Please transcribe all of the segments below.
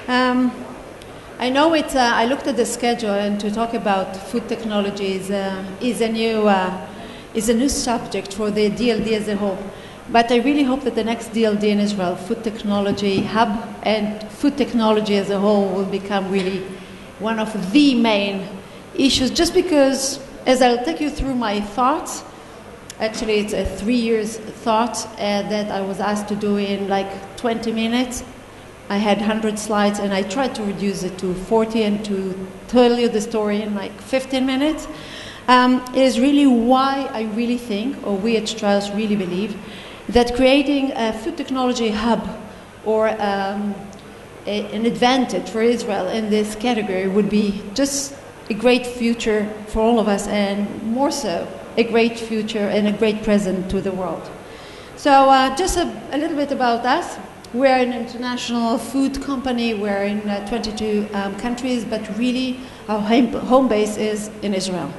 Um, I know it. I looked at the schedule, and to talk about food technologies is a new subject for the DLD as a whole. But I really hope that the next DLD in Israel, Food Technology Hub, and food technology as a whole will become really one of the main issues. Just because, as I'll take you through my thoughts. Actually, it's a 3 years thought that I was asked to do in like 20 minutes. I had 100 slides, and I tried to reduce it to 40 and to tell you the story in like 15 minutes. It is really why I really think, or we at Strauss really believe, that creating a food technology hub or an advantage for Israel in this category would be just a great future for all of us, and more so, a great future and a great present to the world. So just a little bit about us. We're an international food company. We're in 22 countries, but really our home base is in Israel.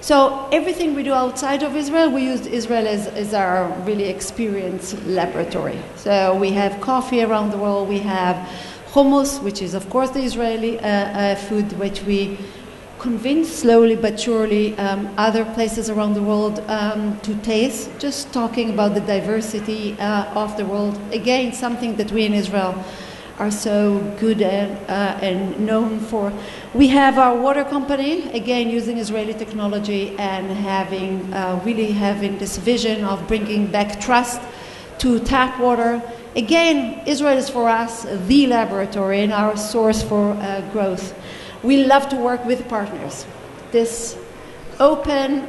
So everything we do outside of Israel, we use Israel as our really experienced laboratory. So we have coffee around the world. We have hummus, which is of course the Israeli food, which we convince slowly but surely other places around the world to taste, just talking about the diversity of the world. Again, something that we in Israel are so good at and known for. We have our water company, again using Israeli technology and really having this vision of bringing back trust to tap water. Again, Israel is for us the laboratory and our source for growth. We love to work with partners. This open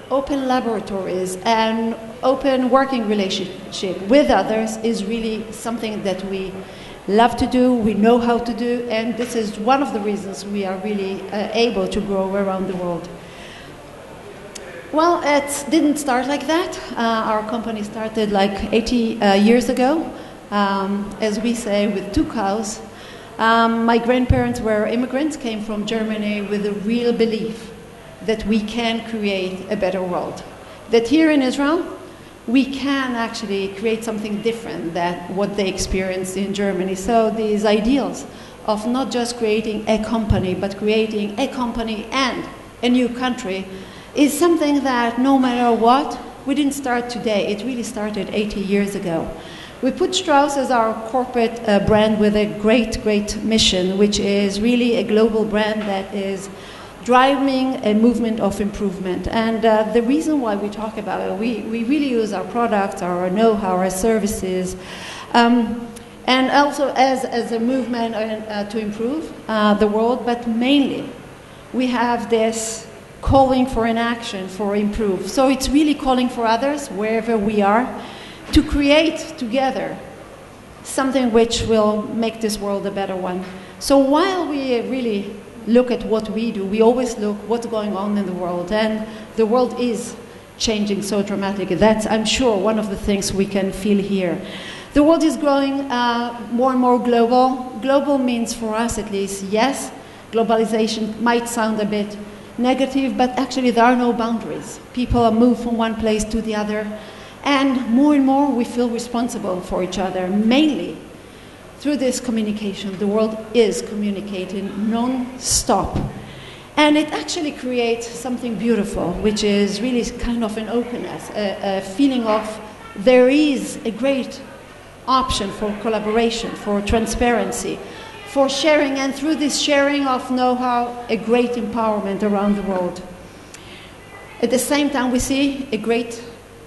laboratories and open working relationship with others is really something that we love to do, we know how to do, and this is one of the reasons we are really able to grow around the world. Well, it didn't start like that. Our company started like 80 years ago, as we say, with 2 cows. My grandparents were immigrants, came from Germany with a real belief that we can create a better world. That here in Israel, we can actually create something different than what they experienced in Germany. So these ideals of not just creating a company, but creating a company and a new country is something that no matter what, we didn't start today. It really started 80 years ago. We put Strauss as our corporate brand with a great mission, which is really a global brand that is driving a movement of improvement. And the reason why we talk about it, we really use our products, our know-how, our services, and also as a movement to improve the world, but mainly we have this calling for an action for improve. So it's really calling for others, wherever we are, to create together something which will make this world a better one. So while we really look at what we do, we always look what's going on in the world, and the world is changing so dramatically. That's, I'm sure, one of the things we can feel here. The world is growing more and more global. Global means, for us at least, yes, globalization might sound a bit negative, but actually there are no boundaries. People move from one place to the other. And more we feel responsible for each other, mainly through this communication. The world is communicating non-stop. And it actually creates something beautiful, which is really kind of an openness, a feeling of there is a great option for collaboration, for transparency, for sharing, and through this sharing of know-how, a great empowerment around the world. At the same time, we see a great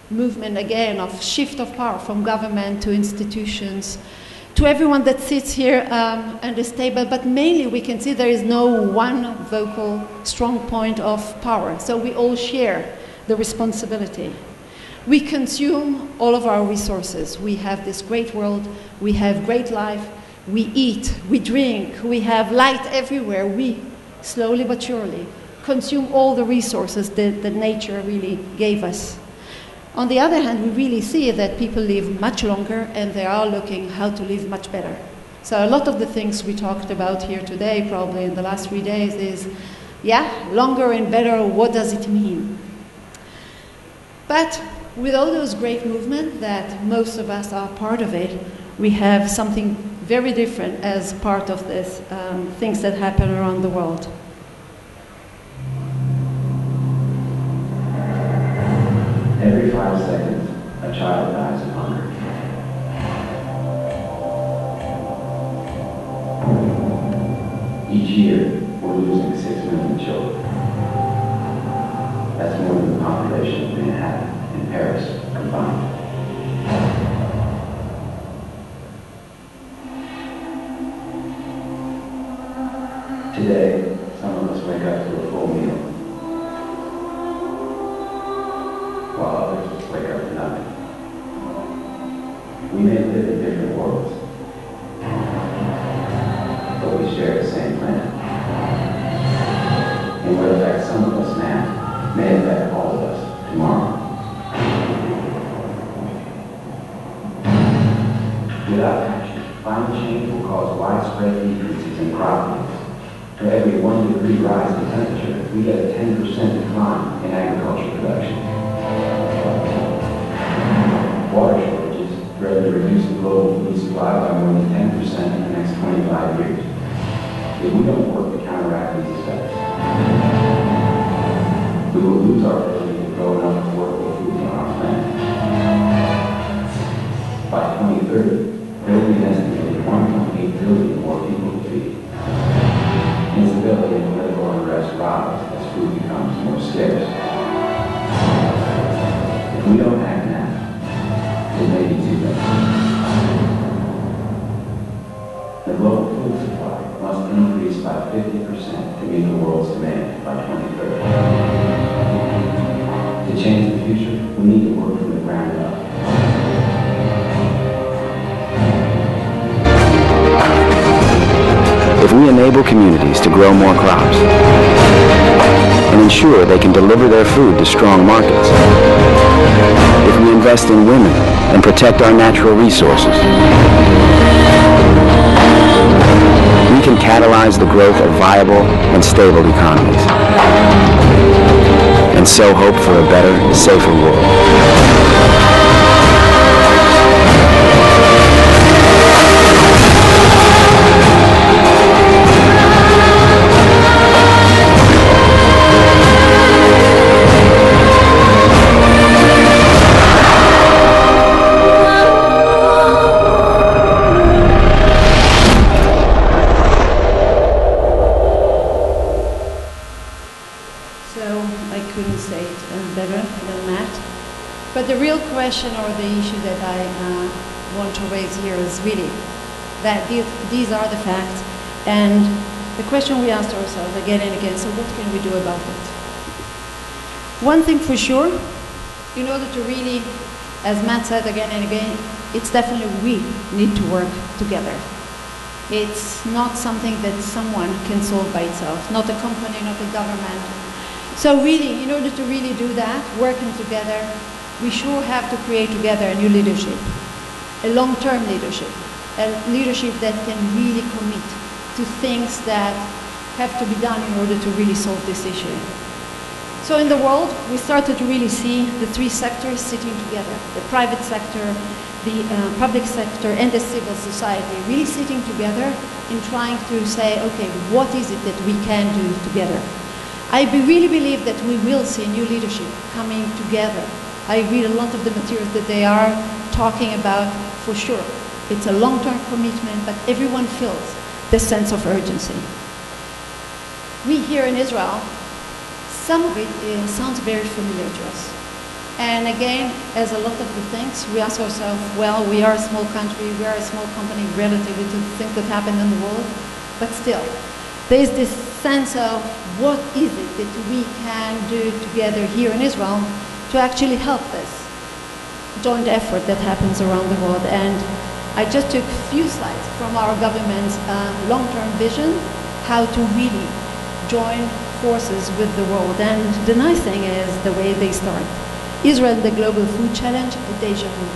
movement again of shift of power from government to institutions to everyone that sits here at this table, but mainly we can see there is no one vocal strong point of power, so we all share the responsibility. We consume all of our resources. We have this great world, we have great life, we eat, we drink, we have light everywhere. We slowly but surely consume all the resources that nature really gave us. On the other hand, we really see that people live much longer and they are looking how to live much better. So a lot of the things we talked about here today, probably in the last 3 days, is, longer and better, what does it mean? But with all those great movements that most of us are part of it, we have something very different as part of this things that happen around the world. Every 5 seconds, a child dies of hunger. Each year, we're losing 6 million children. That's more than the population of Manhattan and Paris combined. Today, some of us wake up to a full meal, while others wake up to nothing. We may live in different worlds, but we share the same planet. And what affects some of us now may affect all of us tomorrow. Without action, climate change will cause widespread decreases in crop yields. For every 1 degree rise in temperature, we get a 10% decline in agricultural production. Water shortages threaten to reduce the global food supply by more than 10% in the next 25 years. If we don't work to counteract these effects, we will lose our ability to grow enough affordable food on our planet. By 2030, there will be an estimated 1.8 billion more people to feed. Instability and political unrest rise as food becomes more scarce. If we don't act now, it may be too late. The global food supply must increase by 50% to meet the world's demand by 2030. To change the future, we need to work from the ground up. If we enable communities to grow more crops and ensure they can deliver their food to strong markets, if we invest in women and protect our natural resources, we can catalyze the growth of viable and stable economies, and so hope for a better, safer world. But the real question or the issue that I want to raise here is really that these are the facts, and the question we asked ourselves again and again, so what can we do about it? One thing for sure, in order to really, as Matt said again and again, it's definitely we need to work together. It's not something that someone can solve by itself, not a company, not a government. So really, in order to really do that, working together, we sure have to create together a new leadership, a long-term leadership, a leadership that can really commit to things that have to be done in order to really solve this issue. So in the world, we started to really see the three sectors sitting together, the private sector, the public sector, and the civil society, really sitting together in trying to say, okay, what is it that we can do together? I really believe that we will see new leadership coming together. I read a lot of the materials that they are talking about, for sure. It's a long-term commitment, but everyone feels the sense of urgency. We here in Israel, some of it sounds very familiar to us. And again, as a lot of the things, we ask ourselves, well, we are a small country, we are a small company relatively to the things that happen in the world, but still, there is this sense of what is it that we can do together here in Israel to actually help this joint effort that happens around the world. And I just took a few slides from our government's long-term vision, how to really join forces with the world. And the nice thing is the way they start. Israel, the Global Food Challenge, a déjà vu.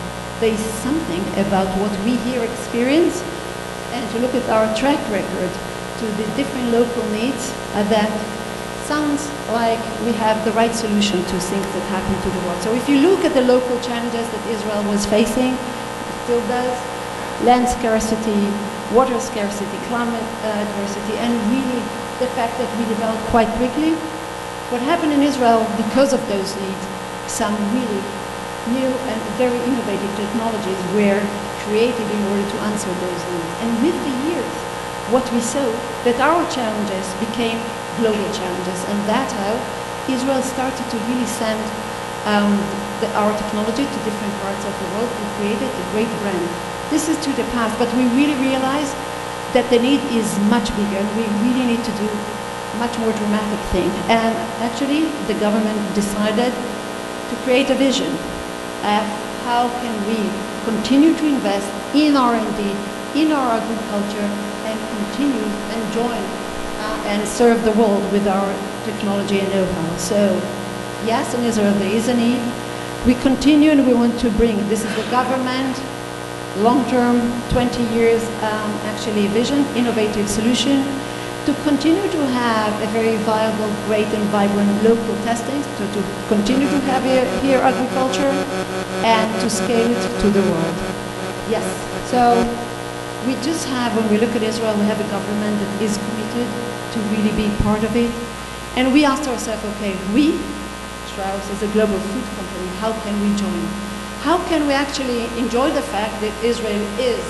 There is something about what we here experience, and to look at our track record to the different local needs that sounds like we have the right solution to things that happen to the world. So if you look at the local challenges that Israel was facing, it still does, land scarcity, water scarcity, climate adversity, and really the fact that we developed quite quickly. What happened in Israel because of those needs, some really new and very innovative technologies were created in order to answer those needs. And with the years, what we saw, that our challenges became global challenges, and that's how Israel started to really send our technology to different parts of the world and created a great brand. This is to the past, but we really realize that the need is much bigger, and we really need to do much more dramatic thing. And actually, the government decided to create a vision of how can we continue to invest in R&D, in our agriculture, and continue and join and serve the world with our technology and know-how. So, yes, in Israel there is a need. We continue and we want to bring, this is the government, long-term, 20 years actually vision, innovative solution, to continue to have a very viable, great and vibrant local testing, so to continue to have here agriculture and to scale it to the world. Yes, so we just have, when we look at Israel, we have a government that is committed to really be part of it. And we asked ourselves, okay, we, Strauss, as a global food company, how can we join? How can we actually enjoy the fact that Israel is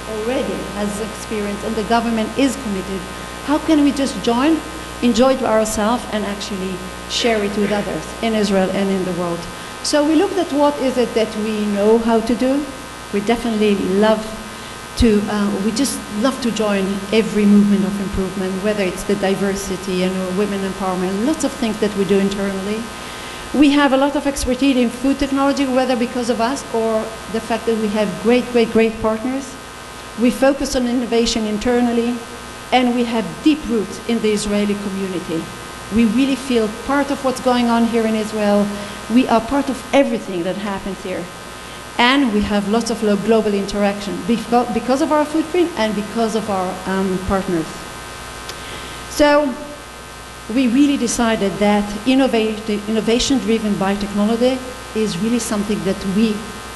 already has experience and the government is committed? How can we just join, enjoy it ourselves, and actually share it with others in Israel and in the world? So we looked at what is it that we know how to do. We definitely love to, we just love to join every movement of improvement, whether it's the diversity and women empowerment, lots of things that we do internally. We have a lot of expertise in food technology, whether because of us or the fact that we have great partners. We focus on innovation internally, and we have deep roots in the Israeli community. We really feel part of what's going on here in Israel. We are part of everything that happens here. And we have lots of global interaction because of our footprint and because of our partners. So we really decided that innovation driven by technology is really something that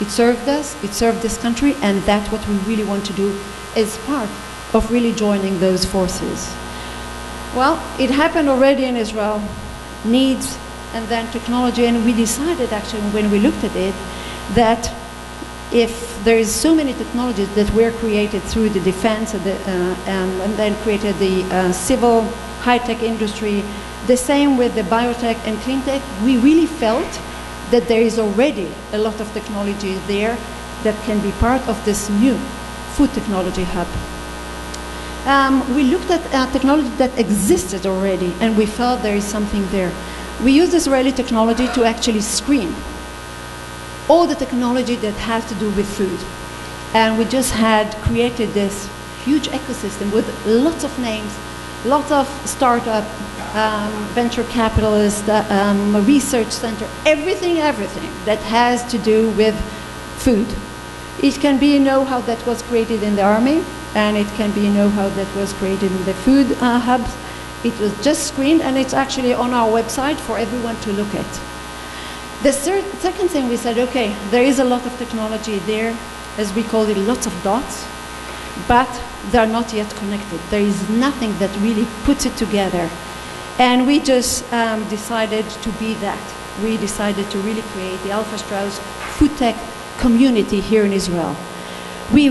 it served us, it served this country, and that's what we really want to do as part of really joining those forces. Well, it happened already in Israel, needs and then technology, and we decided actually when we looked at it that if there is so many technologies that were created through the defense and then created the civil high-tech industry, the same with the biotech and clean tech, we really felt that there is already a lot of technology there that can be part of this new food technology hub. We looked at technology that existed already, and we felt there is something there. We used Israeli technology to actually screen all the technology that has to do with food. And we just had created this huge ecosystem with lots of names, lots of startup, venture capitalists, research center, everything that has to do with food. It can be know-how that was created in the army, and it can be know-how that was created in the food hubs. It was just screened, and it's actually on our website for everyone to look at. The second thing we said, okay, there is a lot of technology there, as we call it, lots of dots, but they're not yet connected. There is nothing that really puts it together. And we just decided to be that. We decided to really create the Ofra Strauss food tech community here in Israel. We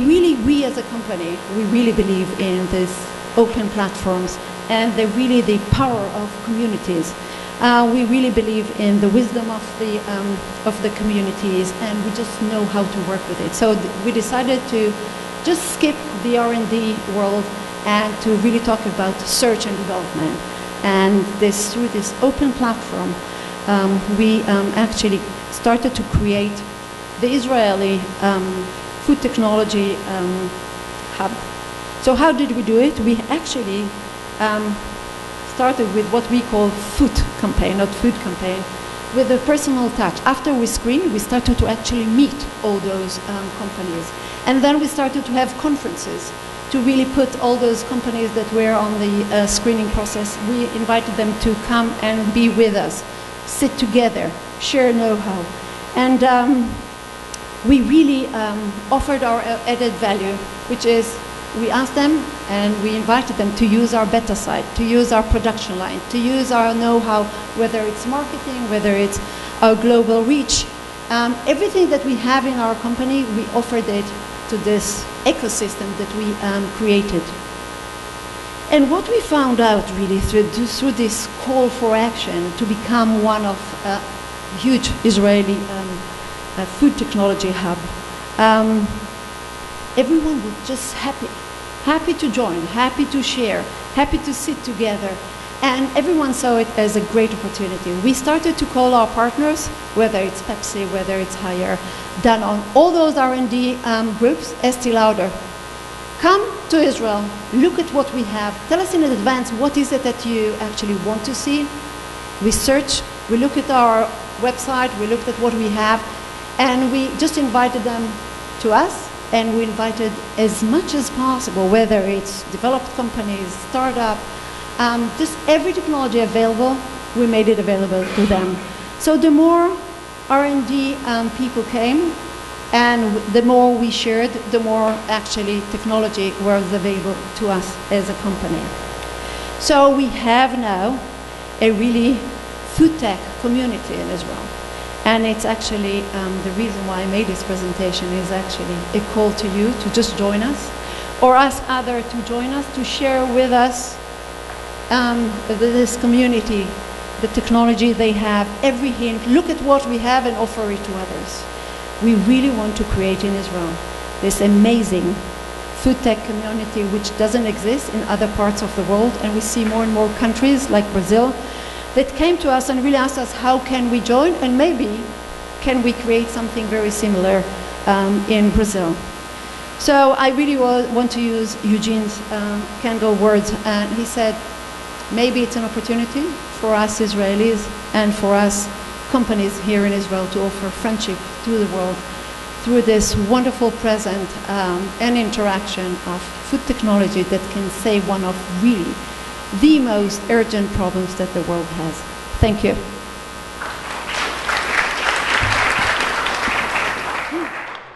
as a company, we really believe in these open platforms and the power of communities. We really believe in the wisdom of the communities, and we just know how to work with it. So we decided to just skip the R&D world and to really talk about search and development. And through this open platform, we actually started to create the Israeli food technology hub. So how did we do it? We actually started with what we call food campaign, not food campaign, with a personal touch. After we screened, we started to actually meet all those companies. And then we started to have conferences to really put all those companies that were on the screening process. We invited them to come and be with us, sit together, share know-how. And we really offered our added value, which is we asked them and we invited them to use our beta site, to use our production line, to use our know-how, whether it's marketing, whether it's our global reach. Everything that we have in our company, we offered it to this ecosystem that we created. And what we found out really through this call for action to become one of a huge Israeli food technology hub, everyone was just happy to join, happy to share, happy to sit together. And everyone saw it as a great opportunity. We started to call our partners, whether it's Pepsi, whether it's Haier, Danone, all those R&D groups, Estee Lauder. Come to Israel, look at what we have. Tell us in advance what is it that you actually want to see. We search, we look at our website, we looked at what we have, and we just invited them to us, and we invited as much as possible, whether it's developed companies, startup, just every technology available, we made it available to them. So the more R&D people came, and the more we shared, the more actually technology was available to us as a company. So we have now a really food tech community in Israel. And it's actually the reason why I made this presentation is actually a call to you to just join us, or ask others to join us, to share with us this community, the technology they have, every hint. Look at what we have and offer it to others. We really want to create in Israel this amazing food tech community which doesn't exist in other parts of the world, and we see more and more countries like Brazil that came to us and really asked us how can we join, and maybe can we create something very similar in Brazil. So I really want to use Eugene's candle words, and he said, maybe it's an opportunity for us Israelis and for us companies here in Israel to offer friendship to the world through this wonderful present and interaction of food technology that can save one of really the most urgent problems that the world has. Thank you.